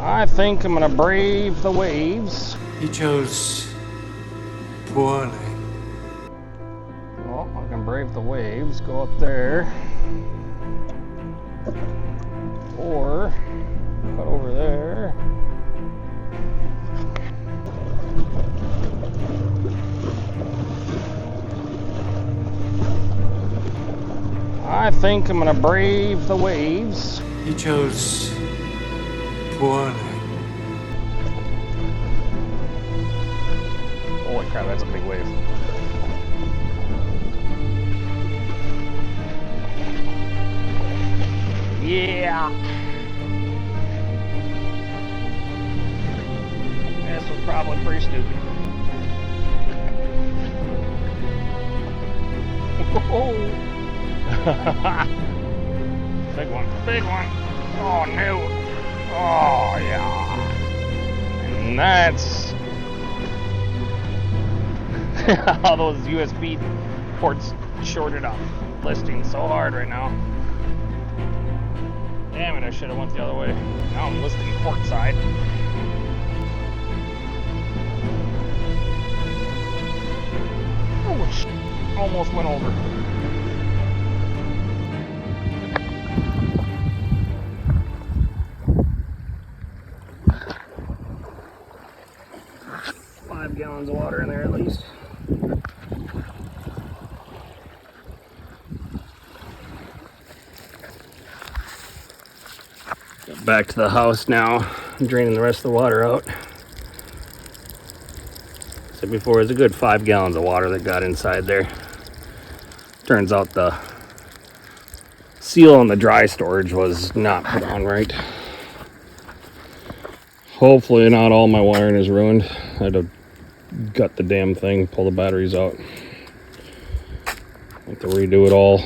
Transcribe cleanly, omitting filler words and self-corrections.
I think I'm gonna brave the waves. He chose poorly. Well, I can brave the waves, go up there. Or cut over there. I think I'm gonna brave the waves. He chose poorly. Holy crap, that's a big wave. Yeah! This was probably pretty stupid. Big one, big one. Oh no. Oh yeah. And that's all those USB ports shorted up. Listing so hard right now. Damn it, I should have went the other way. Now I'm listing port side. Oh, almost went over. Five gallons of water in there at least. Back to the house now. I'm draining the rest of the water out. Said before, it was a good 5 gallons of water that got inside there. Turns out the seal on the dry storage was not put on right. Hopefully not all my wiring is ruined. I had to gut the damn thing, pull the batteries out. Have to redo it all.